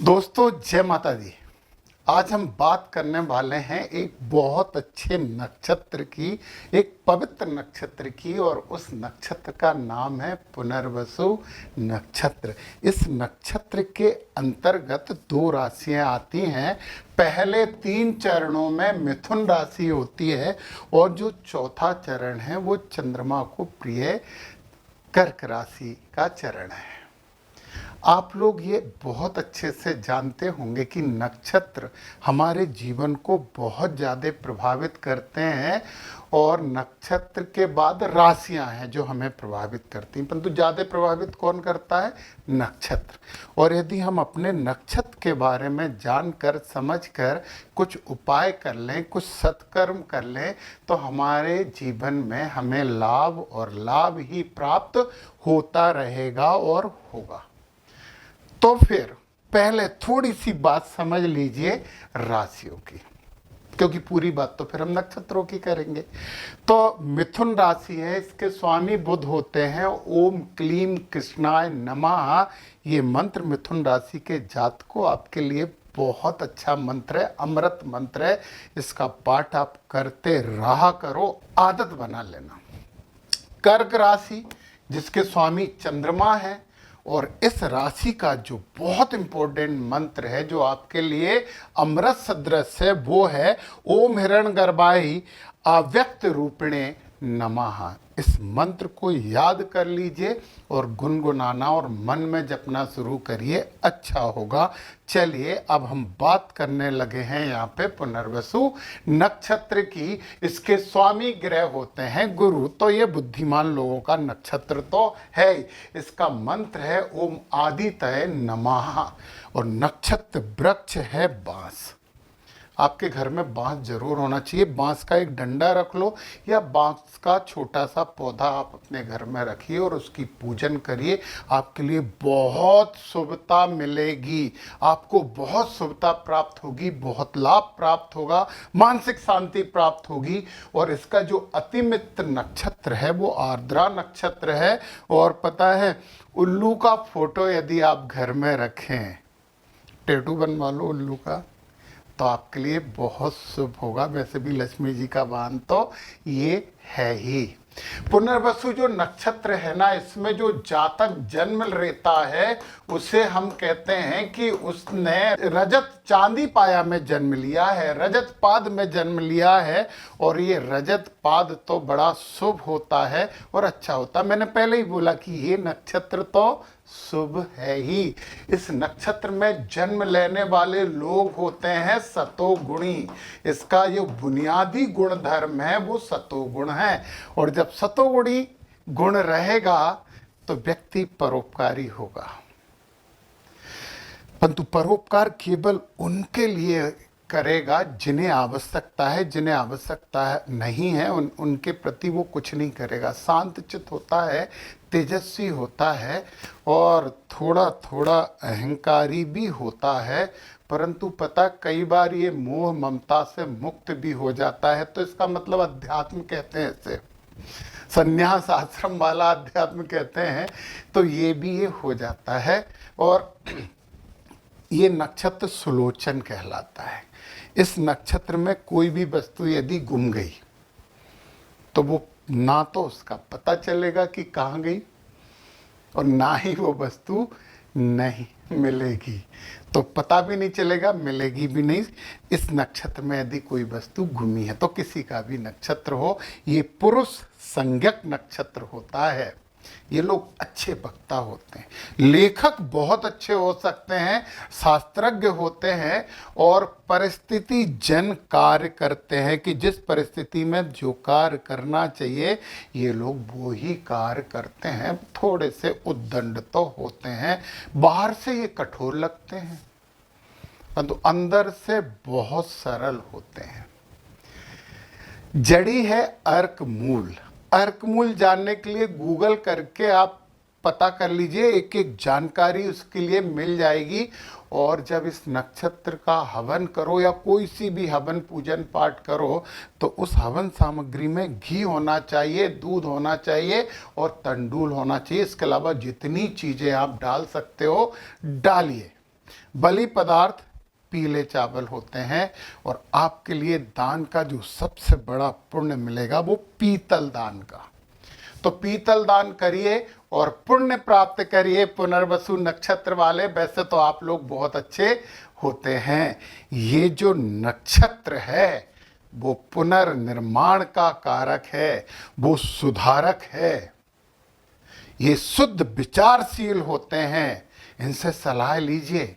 दोस्तों जय माता दी। आज हम बात करने वाले हैं एक बहुत अच्छे नक्षत्र की, एक पवित्र नक्षत्र की, और उस नक्षत्र का नाम है पुनर्वसु नक्षत्र। इस नक्षत्र के अंतर्गत दो राशियां आती हैं। पहले 3 चरणों में मिथुन राशि होती है और जो चौथा चरण है वो चंद्रमा को प्रिय कर्क राशि का चरण है। आप लोग ये बहुत अच्छे से जानते होंगे कि नक्षत्र हमारे जीवन को बहुत ज़्यादा प्रभावित करते हैं और नक्षत्र के बाद राशियां हैं जो हमें प्रभावित करती हैं, परंतु ज़्यादा प्रभावित कौन करता है? नक्षत्र। और यदि हम अपने नक्षत्र के बारे में जानकर समझकर कुछ उपाय कर लें, कुछ सत्कर्म कर लें, तो हमारे जीवन में हमें लाभ और लाभ ही प्राप्त होता रहेगा और होगा। तो फिर पहले थोड़ी सी बात समझ लीजिए राशियों की, क्योंकि पूरी बात तो फिर हम नक्षत्रों की करेंगे। तो मिथुन राशि है, इसके स्वामी बुध होते हैं। ओम क्लीम कृष्णाय नमः, ये मंत्र मिथुन राशि के जातकों आपके लिए बहुत अच्छा मंत्र है, अमृत मंत्र है। इसका पाठ आप करते रहा करो, आदत बना लेना। कर्क राशि जिसके स्वामी चंद्रमा है, और इस राशि का जो बहुत इंपॉर्टेंट मंत्र है जो आपके लिए अमृत सदृश है वो है ओम हिरण्यगर्भाय अव्यक्त रूपिणे नमः। इस मंत्र को याद कर लीजिए और गुनगुनाना और मन में जपना शुरू करिए, अच्छा होगा। चलिए अब हम बात करने लगे हैं यहाँ पे पुनर्वसु नक्षत्र की। इसके स्वामी ग्रह होते हैं गुरु, तो ये बुद्धिमान लोगों का नक्षत्र तो है। इसका मंत्र है ओम आदित्य नमः, और नक्षत्र वृक्ष है बांस। आपके घर में बांस जरूर होना चाहिए। बांस का एक डंडा रख लो या बांस का छोटा सा पौधा आप अपने घर में रखिए और उसकी पूजन करिए। आपके लिए बहुत शुभता मिलेगी, आपको बहुत शुभता प्राप्त होगी, बहुत लाभ प्राप्त होगा, मानसिक शांति प्राप्त होगी। और इसका जो अतिमित्र नक्षत्र है वो आर्द्रा नक्षत्र है। और पता है, उल्लू का फोटो यदि आप घर में रखें, टैटू बनवा लो उल्लू का, तो आपके लिए बहुत शुभ होगा। वैसे भी लक्ष्मी जी का वाहन तो ये है ही। पुनर्वसु जो नक्षत्र है ना, इसमें जो जातक जन्म लेता है उसे हम कहते हैं कि उसने रजत चांदी पाया में जन्म लिया है, रजत पाद में जन्म लिया है। और ये रजत पाद तो बड़ा शुभ होता है और अच्छा होता है। मैंने पहले ही बोला कि ये नक्षत्र तो शुभ है ही। इस नक्षत्र में जन्म लेने वाले लोग होते हैं सतोगुणी। इसका जो बुनियादी गुण धर्म है वो सतोगुण है, और जब सतोगुणी गुण रहेगा तो व्यक्ति परोपकारी होगा। परंतु परोपकार केवल उनके लिए करेगा जिन्हें आवश्यकता है, जिन्हें आवश्यकता नहीं है उनके प्रति वो कुछ नहीं करेगा। शांतचित्त होता है, तेजस्वी होता है और थोड़ा थोड़ा अहंकारी भी होता है। परंतु पता, कई बार ये मोह ममता से मुक्त भी हो जाता है। तो इसका मतलब अध्यात्म कहते हैं इसे, संन्यास आश्रम वाला अध्यात्म कहते हैं। तो ये भी ये हो जाता है। और ये नक्षत्र सुलोचन कहलाता है। इस नक्षत्र में कोई भी वस्तु यदि गुम गई तो वो ना तो उसका पता चलेगा कि कहाँ गई, और ना ही वो वस्तु नहीं मिलेगी। तो पता भी नहीं चलेगा, मिलेगी भी नहीं। इस नक्षत्र में यदि कोई वस्तु गुमी है, तो किसी का भी नक्षत्र हो, ये पुरुष संज्ञक नक्षत्र होता है। ये लोग अच्छे वक्ता होते हैं, लेखक बहुत अच्छे हो सकते हैं, शास्त्रज्ञ होते हैं और परिस्थिति जन कार्य करते हैं कि जिस परिस्थिति में जो कार्य करना चाहिए ये लोग वो ही कार्य करते हैं। थोड़े से उद्दंड तो होते हैं, बाहर से ये कठोर लगते हैं परंतु अंदर से बहुत सरल होते हैं। जड़ी है अर्क मूल। अर्क मूल जानने के लिए गूगल करके आप पता कर लीजिए, एक एक जानकारी उसके लिए मिल जाएगी। और जब इस नक्षत्र का हवन करो या कोई सी भी हवन पूजन पाठ करो तो उस हवन सामग्री में घी होना चाहिए, दूध होना चाहिए और तंडूल होना चाहिए। इसके अलावा जितनी चीज़ें आप डाल सकते हो डालिए। बलि पदार्थ पीले चावल होते हैं। और आपके लिए दान का जो सबसे बड़ा पुण्य मिलेगा वो पीतल दान का। तो पीतल दान करिए और पुण्य प्राप्त करिए पुनर्वसु नक्षत्र वाले। वैसे तो आप लोग बहुत अच्छे होते हैं। ये जो नक्षत्र है वो पुनर्निर्माण का कारक है, वो सुधारक है। ये शुद्ध विचारशील होते हैं। इनसे सलाह लीजिए,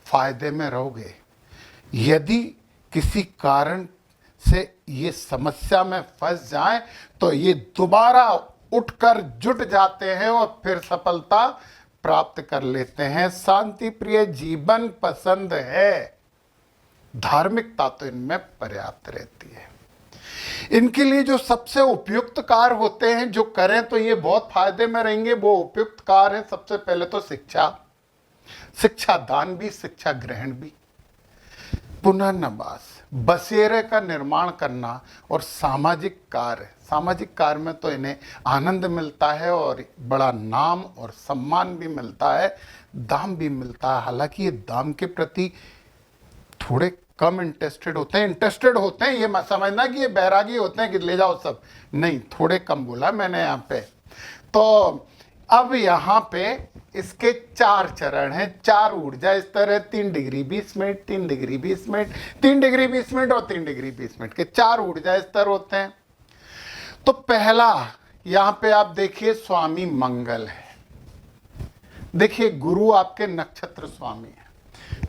फायदे में रहोगे। यदि किसी कारण से ये समस्या में फंस जाएं तो ये दोबारा उठकर जुट जाते हैं और फिर सफलता प्राप्त कर लेते हैं। शांति प्रिय जीवन पसंद है। धार्मिकता तो इनमें पर्याप्त रहती है। इनके लिए जो सबसे उपयुक्त कार्य होते हैं, जो करें तो ये बहुत फायदे में रहेंगे, वो उपयुक्त कार्य है। सबसे पहले तो शिक्षा, शिक्षा दान भी, शिक्षा ग्रहण भी, पुनर्नवास, बसेरे का निर्माण करना और सामाजिक कार्य। सामाजिक कार्य में तो इन्हें आनंद मिलता है और बड़ा नाम और सम्मान भी मिलता है, दाम भी मिलता है। हालांकि ये दाम के प्रति थोड़े कम इंटरेस्टेड होते हैं। ये मत समझना कि ये बैरागी होते हैं कि ले जाओ सब, नहीं, थोड़े कम बोला मैंने यहाँ पे। तो अब यहाँ पे इसके 4 चरण हैं, 4 ऊर्जा स्तर है, 3 degree 20 minute, 3 degree 20 minute, 3 degree 20 minute और 3 डिग्री 20 मिनट के 4 ऊर्जा स्तर होते हैं। तो पहला यहाँ पे आप देखिए स्वामी मंगल है। देखिए गुरु आपके नक्षत्र स्वामी है,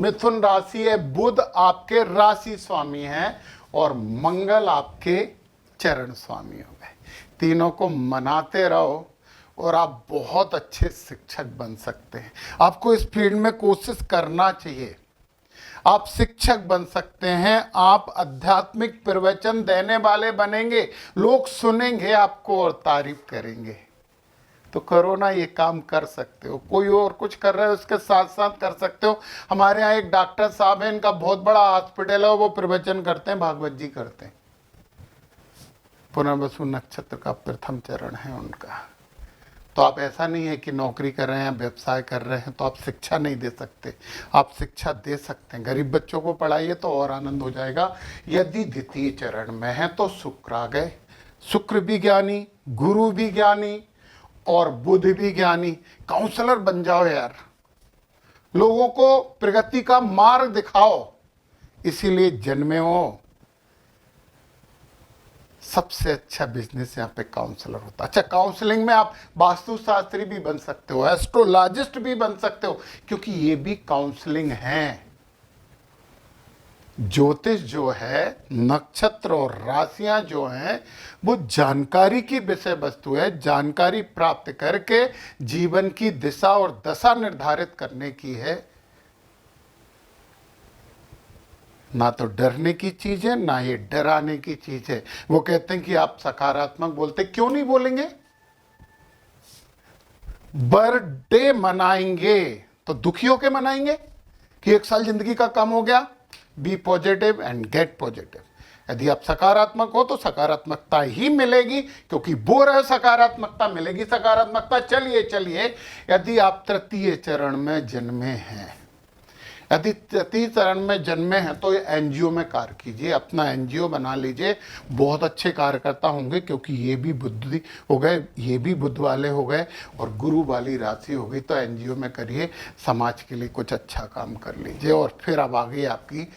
मिथुन राशि है, बुध आपके राशि स्वामी हैं और मंगल आपके चरण स्वामी हो गए। तीनों को मनाते रहो और आप बहुत अच्छे शिक्षक बन सकते हैं। आपको इस फील्ड में कोशिश करना चाहिए। आप शिक्षक बन सकते हैं, आप आध्यात्मिक प्रवचन देने वाले बनेंगे, लोग सुनेंगे आपको और तारीफ करेंगे। तो करो ना, ये काम कर सकते हो। कोई और कुछ कर रहा है उसके साथ साथ कर सकते हो। हमारे यहाँ एक डॉक्टर साहब है, इनका बहुत बड़ा हॉस्पिटल है, वो प्रवचन करते हैं, भागवत जी करते हैं। पुनर्वसु नक्षत्र का प्रथम चरण है उनका। तो आप ऐसा नहीं है कि नौकरी कर रहे हैं, व्यवसाय कर रहे हैं तो आप शिक्षा नहीं दे सकते। आप शिक्षा दे सकते हैं। गरीब बच्चों को पढ़ाइए तो और आनंद हो जाएगा। यदि द्वितीय चरण में है तो शुक्र आ गए। शुक्र भी ज्ञानी, गुरु भी ज्ञानी और बुध भी ज्ञानी। काउंसलर बन जाओ यार, लोगों को प्रगति का मार्ग दिखाओ, इसीलिए जन्मे हो। सबसे अच्छा बिजनेस यहाँ पे काउंसलर होता है। अच्छा, काउंसलिंग में आप वास्तुशास्त्री भी बन सकते हो, एस्ट्रोलॉजिस्ट भी बन सकते हो, क्योंकि ये भी काउंसलिंग है। ज्योतिष जो है, नक्षत्र और राशियां जो हैं, वो जानकारी की विषय वस्तु है। जानकारी प्राप्त करके जीवन की दिशा और दशा निर्धारित करने की है। ना तो डरने की चीज है, ना ये डराने की चीज है। वो कहते हैं कि आप सकारात्मक बोलते, क्यों नहीं बोलेंगे? बर्थडे मनाएंगे तो दुखी होके मनाएंगे कि 1 साल जिंदगी का कम हो गया। Be positive and get positive. यदि आप सकारात्मक हो तो सकारात्मकता ही मिलेगी, क्योंकि बोल रहे सकारात्मकता मिलेगी, सकारात्मकता। चलिए चलिए, यदि आप तृतीय चरण में जन्मे हैं, यदि तृतीय चरण में जन्मे हैं तो एनजीओ में कार्य कीजिए, अपना एनजीओ बना लीजिए। बहुत अच्छे कार्यकर्ता होंगे, क्योंकि ये भी बुद्धि हो गए, ये भी बुद्ध वाले हो गए और गुरु वाली राशि हो गई। तो एनजीओ में करिए, समाज के लिए कुछ अच्छा काम कर लीजिए। और फिर अब आ गई आपकी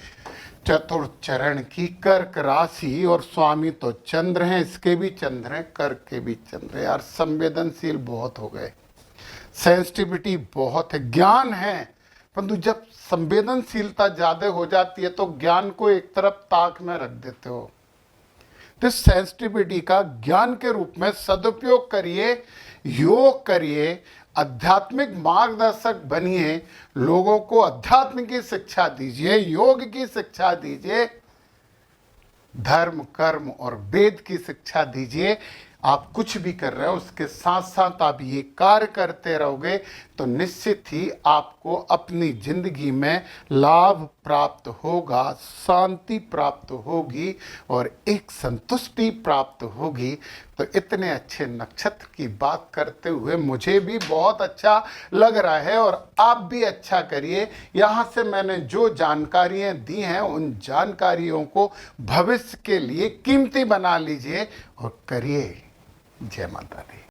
चतुर्थ चरण की कर्क राशि, और स्वामी तो चंद्र हैं, इसके भी चंद्र हैं, कर्क के भी चंद्र हैं। यार संवेदनशील बहुत हो गए, सेंसिटिविटी बहुत है, ज्ञान है, परंतु जब संवेदनशीलता ज्यादा हो जाती है तो ज्ञान को एक तरफ ताक में रख देते हो। तो सेंसिटिविटी का ज्ञान के रूप में सदुपयोग करिए, योग करिए, आध्यात्मिक मार्गदर्शक बनिए, लोगों को अध्यात्म की शिक्षा दीजिए, योग की शिक्षा दीजिए, धर्म कर्म और वेद की शिक्षा दीजिए। आप कुछ भी कर रहे हो उसके साथ साथ आप ये कार्य करते रहोगे तो निश्चित ही आपको अपनी जिंदगी में लाभ प्राप्त होगा, शांति प्राप्त होगी और एक संतुष्टि प्राप्त होगी। तो इतने अच्छे नक्षत्र की बात करते हुए मुझे भी बहुत अच्छा लग रहा है और आप भी अच्छा करिए। यहाँ से मैंने जो जानकारियाँ दी हैं उन जानकारियों को भविष्य के लिए कीमती बना लीजिए और करिए। जय माता दी।